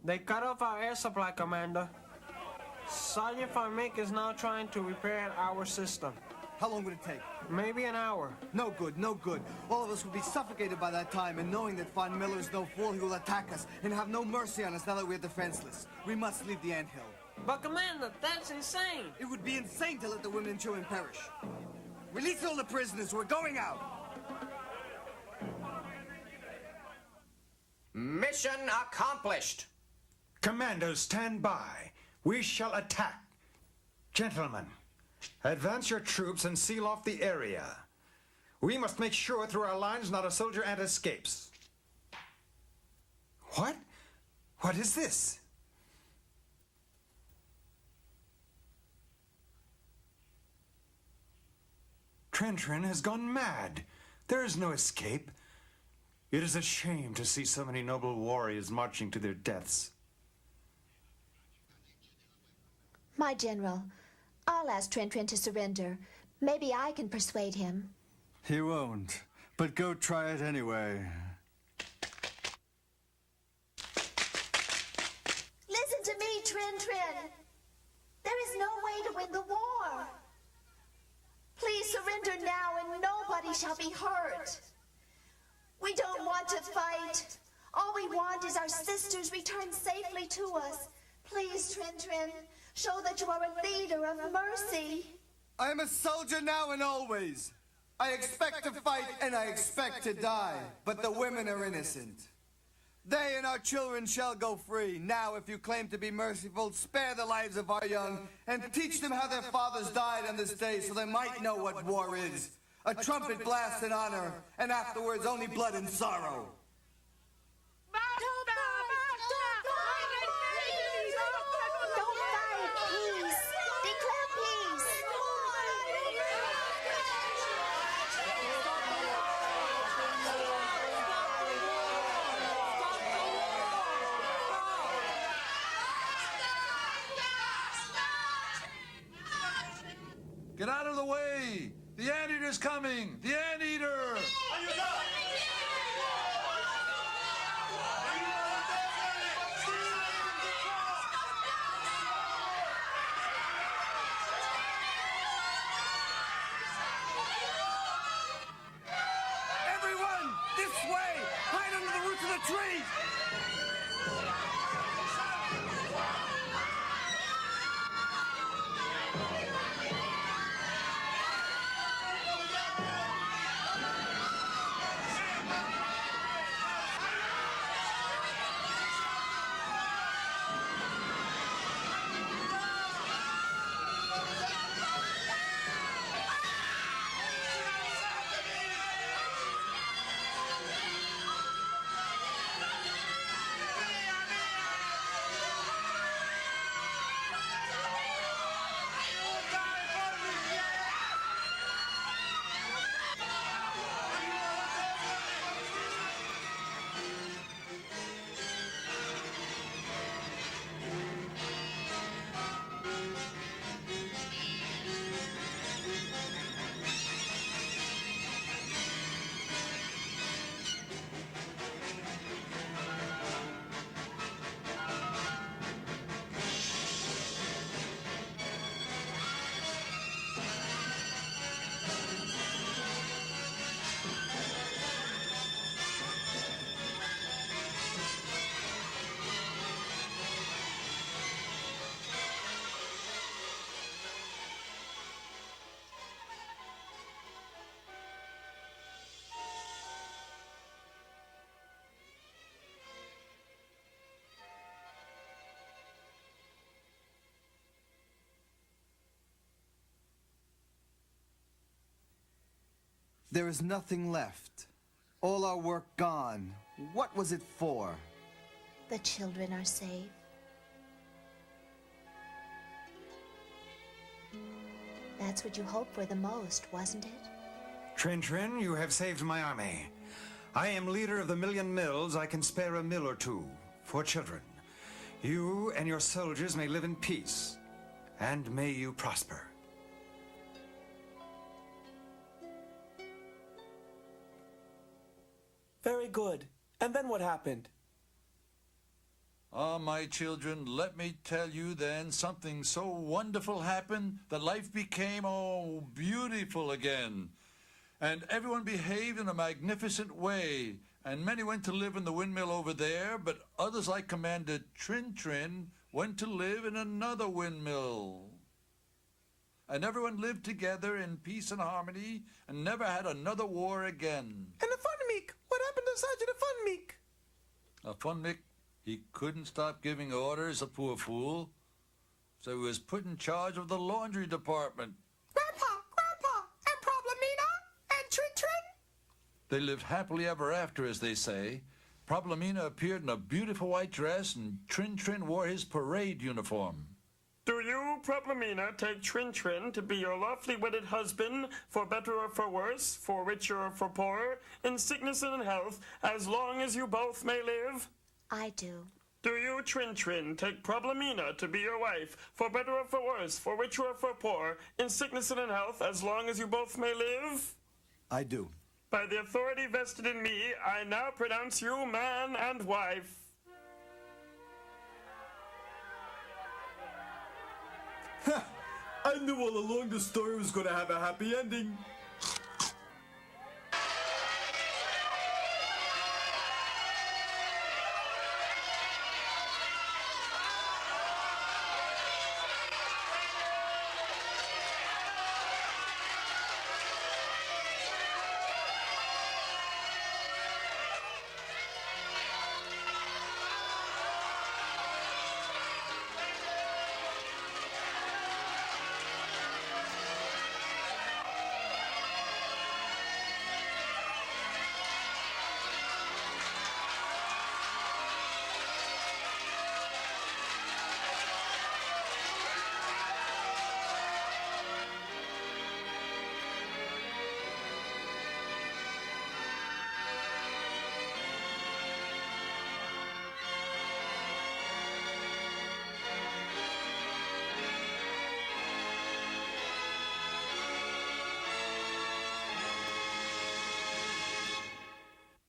They cut off our air supply, Commander. Sergeant Von Mick is now trying to repair our system. How long would it take? Maybe an hour. No good, no good. All of us will be suffocated by that time, and knowing that Von Miller is no fool, he will attack us and have no mercy on us now that we're defenseless. We must leave the anthill. But Commander, that's insane. It would be insane to let the women and children perish. Release all the prisoners. We're going out. Mission accomplished. Commandos, stand by. We shall attack. Gentlemen, advance your troops and seal off the area. We must make sure through our lines not a soldier ant escapes. What? What is this? Trin has gone mad. There is no escape. It is a shame to see so many noble warriors marching to their deaths. My general, I'll ask Trin to surrender. Maybe I can persuade him. He won't, but go try it anyway. Listen to me, Trin. There is no way to win the war. Please surrender now and nobody shall be hurt. We don't want to fight. All we want is our sisters returned safely to us. Please, Trin, show that you are a leader of mercy. I am a soldier now and always. I expect to fight and I expect to die, but the women are innocent. They and our children shall go free. Now, if you claim to be merciful, spare the lives of our young and teach them how their fathers died on this day so they might know what war is. A trumpet blast in honor, and afterwards only blood and sorrow. Get out of the way! The anteater's coming! The anteater! Everyone, this way! Hide under the roots of the trees! There is nothing left. All our work gone. What was it for? The children are safe. That's what you hoped for the most, wasn't it? Trin, you have saved my army. I am leader of the 1,000,000 mills. I can spare a mill or two for children. You and your soldiers may live in peace, and may you prosper. Very good. And then what happened? Ah, my children, let me tell you then, something so wonderful happened that life became, oh, beautiful again. And everyone behaved in a magnificent way. And many went to live in the windmill over there, but others, like Commander Trin Trin, went to live in another windmill. And everyone lived together in peace and harmony and never had another war again. And the Funmeek? What happened to Sergeant Funmeek? Funmeek, he couldn't stop giving orders, a poor fool. So he was put in charge of the laundry department. Grandpa, and Problemina, and Trin Trin? They lived happily ever after, as they say. Problemina appeared in a beautiful white dress, and Trin Trin wore his parade uniform. Do you, Problemina, take Trin Trin to be your lawfully wedded husband, for better or for worse, for richer or for poorer, in sickness and in health, as long as you both may live? I do. Do you, Trin Trin, take Problemina to be your wife, for better or for worse, for richer or for poor, in sickness and in health, as long as you both may live? I do. By the authority vested in me, I now pronounce you man and wife. I knew all along the story was going to have a happy ending.